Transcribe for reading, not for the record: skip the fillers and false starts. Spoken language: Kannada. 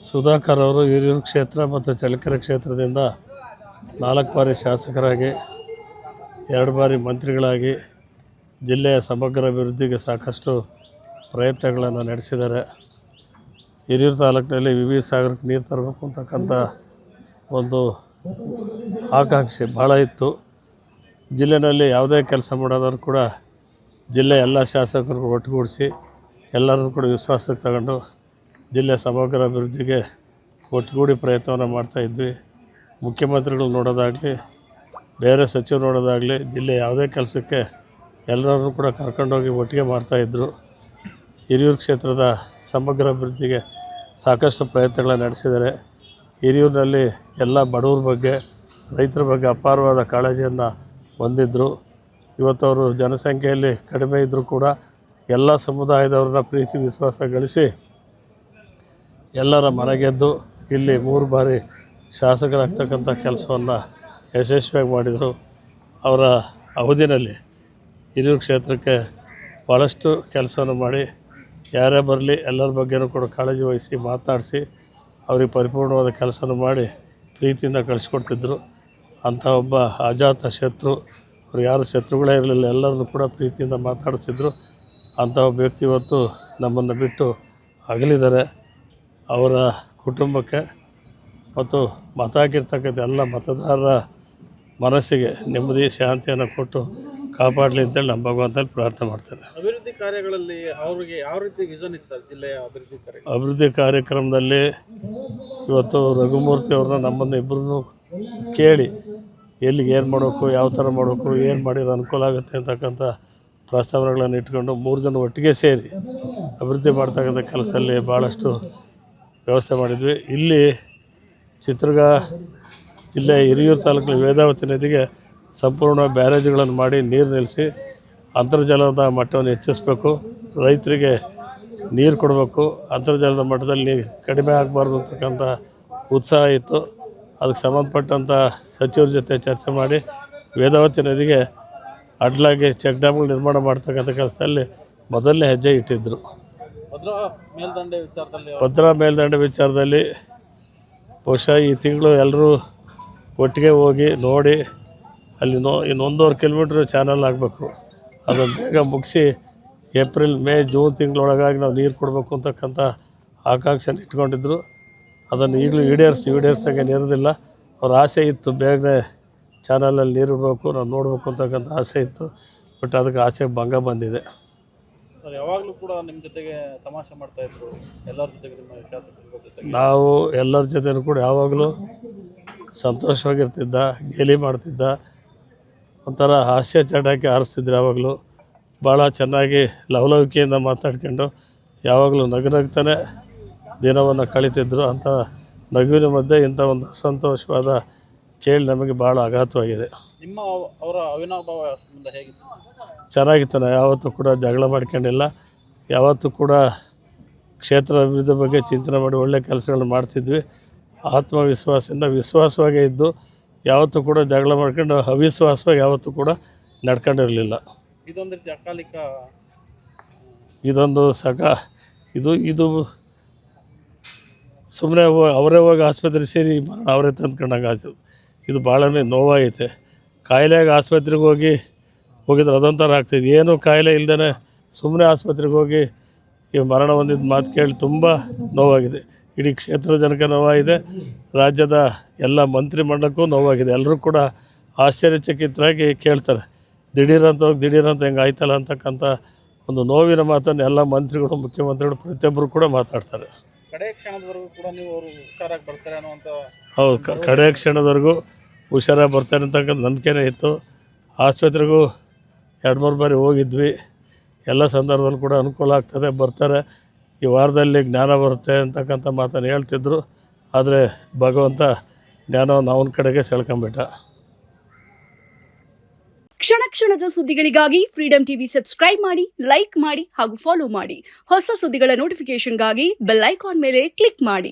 ಸುಧಾಕರ್ ಅವರು ಹಿರಿಯೂರು ಕ್ಷೇತ್ರ ಮತ್ತು ಚಳ್ಳಕೆರೆ ಕ್ಷೇತ್ರದಿಂದ 4 ಬಾರಿ ಶಾಸಕರಾಗಿ 2 ಬಾರಿ ಮಂತ್ರಿಗಳಾಗಿ ಜಿಲ್ಲೆಯ ಸಮಗ್ರ ಅಭಿವೃದ್ಧಿಗೆ ಸಾಕಷ್ಟು ಪ್ರಯತ್ನಗಳನ್ನು ನಡೆಸಿದ್ದಾರೆ. ಹಿರಿಯೂರು ತಾಲೂಕಿನಲ್ಲಿ ವಿವಿ ಸಾಗರಕ್ಕೆ ನೀರು ತರಬೇಕು ಅಂತಕ್ಕಂಥ ಒಂದು ಆಕಾಂಕ್ಷೆ ಭಾಳ ಇತ್ತು. ಜಿಲ್ಲೆಯಲ್ಲಿ ಯಾವುದೇ ಕೆಲಸ ಮಾಡೋದಾದ್ರೂ ಕೂಡ ಜಿಲ್ಲೆಯ ಎಲ್ಲ ಶಾಸಕರು ಒಟ್ಟುಗೂಡಿಸಿ ಎಲ್ಲರನ್ನೂ ಕೂಡ ವಿಶ್ವಾಸಕ್ಕೆ ತಗೊಂಡು ಜಿಲ್ಲೆಯ ಸಮಗ್ರ ಅಭಿವೃದ್ಧಿಗೆ ಒಟ್ಟುಗೂಡಿ ಪ್ರಯತ್ನವನ್ನು ಮಾಡ್ತಾಯಿದ್ವಿ. ಮುಖ್ಯಮಂತ್ರಿಗಳು ನೋಡೋದಾಗಲಿ, ಬೇರೆ ಸಚಿವರು ನೋಡೋದಾಗಲಿ, ಜಿಲ್ಲೆ ಯಾವುದೇ ಕೆಲಸಕ್ಕೆ ಎಲ್ಲರನ್ನೂ ಕೂಡ ಕರ್ಕೊಂಡೋಗಿ ಒಟ್ಟಿಗೆ ಮಾಡ್ತಾಯಿದ್ರು. ಹಿರಿಯೂರು ಕ್ಷೇತ್ರದ ಸಮಗ್ರ ಅಭಿವೃದ್ಧಿಗೆ ಸಾಕಷ್ಟು ಪ್ರಯತ್ನಗಳನ್ನು ನಡೆಸಿದ್ದಾರೆ. ಹಿರಿಯೂರಿನಲ್ಲಿ ಎಲ್ಲ ಬಡವರ ಬಗ್ಗೆ, ರೈತರ ಬಗ್ಗೆ ಅಪಾರವಾದ ಕಾಳಜಿಯನ್ನು ಹೊಂದಿದ್ದರು. ಇವತ್ತು ಅವರು ಜನಸಂಖ್ಯೆಯಲ್ಲಿ ಕಡಿಮೆ ಇದ್ದರೂ ಕೂಡ ಎಲ್ಲ ಸಮುದಾಯದವ್ರನ್ನ ಪ್ರೀತಿ ವಿಶ್ವಾಸ ಗಳಿಸಿ ಎಲ್ಲರ ಮನೆಗೆದ್ದು ಇಲ್ಲಿ 3 ಬಾರಿ ಶಾಸಕರಾಗ್ತಕ್ಕಂಥ ಕೆಲಸವನ್ನು ಯಶಸ್ವಿಯಾಗಿ ಮಾಡಿದರು. ಅವರ ಅವಧಿಯಲ್ಲಿ ಹಿರಿಯೂರು ಕ್ಷೇತ್ರಕ್ಕೆ ಭಾಳಷ್ಟು ಕೆಲಸವನ್ನು ಮಾಡಿ ಯಾರೇ ಬರಲಿ ಎಲ್ಲರ ಬಗ್ಗೆನೂ ಕೂಡ ಕಾಳಜಿ ವಹಿಸಿ ಮಾತನಾಡಿಸಿ ಅವ್ರಿಗೆ ಪರಿಪೂರ್ಣವಾದ ಕೆಲಸವನ್ನು ಮಾಡಿ ಪ್ರೀತಿಯಿಂದ ಕಳಿಸ್ಕೊಡ್ತಿದ್ರು. ಅಂಥ ಒಬ್ಬ ಅಜಾತ ಶತ್ರು, ಅವ್ರು ಯಾರು ಶತ್ರುಗಳೇ ಇರಲಿಲ್ಲ, ಎಲ್ಲರನ್ನೂ ಕೂಡ ಪ್ರೀತಿಯಿಂದ ಮಾತಾಡಿಸಿದ್ರು. ಅಂಥ ಒಬ್ಬ ವ್ಯಕ್ತಿ ಇವತ್ತು ನಮ್ಮನ್ನು ಬಿಟ್ಟು ಅಗಲಿದ್ದಾರೆ. ಅವರ ಕುಟುಂಬಕ್ಕೆ ಮತ್ತು ಮತ ಹಾಕಿರ್ತಕ್ಕಂಥ ಎಲ್ಲ ಮತದಾರರ ಮನಸ್ಸಿಗೆ ನೆಮ್ಮದಿ ಶಾಂತಿಯನ್ನು ಕೊಟ್ಟು ಕಾಪಾಡಲಿ ಅಂತೇಳಿ ನಮ್ಮ ಭಗವಂತನಲ್ಲಿ ಪ್ರಾರ್ಥನೆ ಮಾಡ್ತಾರೆ. ಅಭಿವೃದ್ಧಿ ಕಾರ್ಯಗಳಲ್ಲಿ ಅವರಿಗೆ ಯಾವ ರೀತಿ ವಿಷನ್ ಇತ್ತು ಸರ್ ಜಿಲ್ಲೆಯ ಅಭಿವೃದ್ಧಿ ಕಾರ್ಯಕ್ರಮದಲ್ಲಿ ಇವತ್ತು ರಘುಮೂರ್ತಿ ಅವ್ರನ್ನ ನಮ್ಮನ್ನು ಇಬ್ಬರನ್ನು ಕೇಳಿ ಎಲ್ಲಿಗೆ ಏನು ಮಾಡಬೇಕು, ಯಾವ ಥರ ಮಾಡಬೇಕು, ಏನು ಮಾಡಿದ್ರೆ ಅನುಕೂಲ ಆಗುತ್ತೆ ಅಂತಕ್ಕಂಥ ಪ್ರಸ್ತಾವನೆಗಳನ್ನು ಇಟ್ಕೊಂಡು 3 ಜನ ಒಟ್ಟಿಗೆ ಸೇರಿ ಅಭಿವೃದ್ಧಿ ಮಾಡ್ತಕ್ಕಂಥ ಕೆಲಸದಲ್ಲಿ ಭಾಳಷ್ಟು ವ್ಯವಸ್ಥೆ ಮಾಡಿದ್ವಿ. ಇಲ್ಲಿ ಚಿತ್ರದುರ್ಗ ಜಿಲ್ಲೆ ಹಿರಿಯೂರು ತಾಲೂಕಿನ ವೇದಾವತಿ ನದಿಗೆ ಸಂಪೂರ್ಣ ಬ್ಯಾರೇಜ್ಗಳನ್ನು ಮಾಡಿ ನೀರು ನಿಲ್ಲಿಸಿ ಅಂತರ್ಜಲದ ಮಟ್ಟವನ್ನು ಹೆಚ್ಚಿಸಬೇಕು, ರೈತರಿಗೆ ನೀರು ಕೊಡಬೇಕು, ಅಂತರ್ಜಲದ ಮಟ್ಟದಲ್ಲಿ ಕಡಿಮೆ ಆಗಬಾರ್ದು ಅಂತಕ್ಕಂಥ ಉತ್ಸಾಹ ಇತ್ತು. ಅದಕ್ಕೆ ಸಂಬಂಧಪಟ್ಟಂಥ ಸಚಿವರ ಜೊತೆ ಚರ್ಚೆ ಮಾಡಿ ವೇದಾವತಿ ನದಿಗೆ ಅಡ್ಲಾಗಿ ಚೆಕ್ ಡ್ಯಾಮ್ಗಳು ನಿರ್ಮಾಣ ಮಾಡ್ತಕ್ಕಂಥ ಕೆಲಸದಲ್ಲಿ ಮೊದಲನೇ ಹೆಜ್ಜೆ ಇಟ್ಟಿದ್ದರು. ಭದ್ರಾ ಮೇಲ್ದಂಡೆ ವಿಚಾರದಲ್ಲಿ ಬಹುಶಃ ಈ ತಿಂಗಳು ಎಲ್ಲರೂ ಒಟ್ಟಿಗೆ ಹೋಗಿ ನೋಡಿ ಅಲ್ಲಿ ಇನ್ನು 1.5 ಕಿಲೋಮೀಟ್ರ್ ಚಾನಲ್ ಆಗಬೇಕು. ಅದನ್ನು ಬೇಗ ಮುಗಿಸಿ ಏಪ್ರಿಲ್, ಮೇ, ಜೂನ್ ತಿಂಗಳೊಳಗಾಗಿ ನಾವು ನೀರು ಕೊಡಬೇಕು ಅಂತಕ್ಕಂಥ ಆಕಾಂಕ್ಷೆನ ಇಟ್ಕೊಂಡಿದ್ರು. ಅದನ್ನು ಈಗಲೂ ಈಡೇರಿಸ್ದಂಗೆ ಇರೋದಿಲ್ಲ. ಅವ್ರ ಆಸೆ ಇತ್ತು, ಬೇಗನೆ ಚಾನಲಲ್ಲಿ ನೀರು ಇಡಬೇಕು, ನಾವು ನೋಡಬೇಕು ಅಂತಕ್ಕಂಥ ಆಸೆ ಇತ್ತು. ಬಟ್ ಅದಕ್ಕೆ ಆಸೆಗೆ ಭಂಗ ಬಂದಿದೆ. ಯಾವಾಗಲೂ ಕೂಡ ನಿಮ್ಮ ಜೊತೆಗೆ ತಮಾಷೆ ಮಾಡ್ತಾಯಿದ್ರು, ಎಲ್ಲರ ಜೊತೆಗೆ ನಿಮ್ಮ ಶಾಸಕರ ಜೊತೆಗೆ ನಾವು ಎಲ್ಲರ ಜೊತೆನೂ ಕೂಡ ಯಾವಾಗಲೂ ಸಂತೋಷವಾಗಿರ್ತಿದ್ದ, ಗೇಲಿ ಮಾಡ್ತಿದ್ದ, ಒಂಥರ ಹಾಸ್ಯ ಚಟಾಕಿ ಆರಿಸ್ತಿದ್ರು. ಯಾವಾಗಲೂ ಭಾಳ ಚೆನ್ನಾಗಿ ಲವಲವಿಕೆಯಿಂದ ಮಾತಾಡ್ಕೊಂಡು ಯಾವಾಗಲೂ ನಗ್ತಾನೆ ದಿನವನ್ನು ಕಳೀತಿದ್ರು. ಅಂಥ ನಗುವಿನ ಮಧ್ಯೆ ಇಂಥ ಒಂದು ಅಸಂತೋಷವಾದ ಕೇಳಿ ನಮಗೆ ಭಾಳ ಆಘಾತವಾಗಿದೆ. ನಿಮ್ಮ ಅವರ ಅವಿನಾಭಾವ ಹೇಗಿತ್ತು? ಚೆನ್ನಾಗಿತ್ತು. ನಾವು ಯಾವತ್ತೂ ಕೂಡ ಜಗಳ ಮಾಡ್ಕೊಂಡಿಲ್ಲ. ಯಾವತ್ತೂ ಕೂಡ ಕ್ಷೇತ್ರ ಅಭಿವೃದ್ಧಿ ಬಗ್ಗೆ ಚಿಂತನೆ ಮಾಡಿ ಒಳ್ಳೆಯ ಕೆಲಸಗಳನ್ನ ಮಾಡ್ತಿದ್ವಿ. ಆತ್ಮವಿಶ್ವಾಸದಿಂದ ವಿಶ್ವಾಸವಾಗೇ ಇದ್ದು ಯಾವತ್ತೂ ಕೂಡ ಜಗಳ ಮಾಡ್ಕೊಂಡು ಅವಿಶ್ವಾಸವಾಗಿ ಯಾವತ್ತೂ ಕೂಡ ನಡ್ಕೊಂಡಿರಲಿಲ್ಲ. ಇದೊಂದು ರೀತಿ ಅಕಾಲಿಕ, ಇದೊಂದು ಇದು ಸುಮ್ಮನೆ ಅವರೇ ಹೋಗಿ ಆಸ್ಪತ್ರೆಗೆ ಸೇರಿ ಅವರೇ ತಂದ್ಕೊಂಡಂಗೆ ಆಯಿತು. ಇದು ಭಾಳನೇ ನೋವಾಗೈತೆ. ಕಾಯಿಲೆಗೆ ಆಸ್ಪತ್ರೆಗೆ ಹೋಗಿದ್ರೆ ಅದೊಂಥರ ಆಗ್ತಾಯಿದೆ. ಏನೂ ಕಾಯಿಲೆ ಇಲ್ಲದೇ ಸುಮ್ಮನೆ ಆಸ್ಪತ್ರೆಗೆ ಹೋಗಿ ಈ ಮರಣ ಹೊಂದಿದ ಮಾತು ಕೇಳಿ ತುಂಬ ನೋವಾಗಿದೆ. ಇಡೀ ಕ್ಷೇತ್ರ ಜನಕ್ಕೆ ನೋವಾಗಿದೆ, ರಾಜ್ಯದ ಎಲ್ಲ ಮಂತ್ರಿಮಂಡಲಕ್ಕೂ ನೋವಾಗಿದೆ. ಎಲ್ಲರೂ ಕೂಡ ಆಶ್ಚರ್ಯಚಕಿತರಾಗಿ ಕೇಳ್ತಾರೆ, ದಿಢೀರಂತ ಹೆಂಗೆ ಆಯ್ತಲ್ಲ ಅಂತಕ್ಕಂಥ ಒಂದು ನೋವಿನ ಮಾತನ್ನು ಎಲ್ಲ ಮಂತ್ರಿಗಳು, ಮುಖ್ಯಮಂತ್ರಿಗಳು ಪ್ರತಿಯೊಬ್ಬರು ಕೂಡ ಮಾತಾಡ್ತಾರೆ. ಕಡೆ ಕ್ಷಣದವರೆಗೂ ಕೂಡ ನೀವು ಅವರು ಹುಷಾರಾಗಿ ಬರ್ತಾರೆ ಅನ್ನುವಂಥ ಹೌದು, ಕಡೆ ಕ್ಷಣದವರೆಗೂ ಹುಷಾರಾಗಿ ಬರ್ತಾರೆ ಅಂತಕ್ಕಂಥ ನಂಬಿಕೆನೇ ಇತ್ತು. ಆಸ್ಪತ್ರೆಗೂ 2-3 ಬಾರಿ ಹೋಗಿದ್ವಿ. ಎಲ್ಲ ಸಂದರ್ಭದಲ್ಲೂ ಕೂಡ ಅನುಕೂಲ ಆಗ್ತದೆ, ಬರ್ತಾರೆ, ಈ ವಾರದಲ್ಲಿ ಜ್ಞಾನ ಬರುತ್ತೆ ಅಂತಕ್ಕಂಥ ಮಾತನ್ನು ಹೇಳ್ತಿದ್ರು. ಆದರೆ ಭಗವಂತ ಜ್ಞಾನವನ್ನು ಅವನ ಕಡೆಗೆ ಸೆಳ್ಕೊಂಬಿಟ್ಟ. ಕ್ಷಣ ಕ್ಷಣದ ಸುದ್ದಿಗಳಿಗಾಗಿ ಫ್ರೀಡಂ ಟಿವಿ ಸಬ್ಸ್ಕ್ರೈಬ್ ಮಾಡಿ, ಲೈಕ್ ಮಾಡಿ ಹಾಗೂ ಫಾಲೋ ಮಾಡಿ. ಹೊಸ ಸುದ್ದಿಗಳ ನೋಟಿಫಿಕೇಶನ್ಗಾಗಿ ಬೆಲ್ ಐಕಾನ್ ಮೇಲೆ ಕ್ಲಿಕ್ ಮಾಡಿ.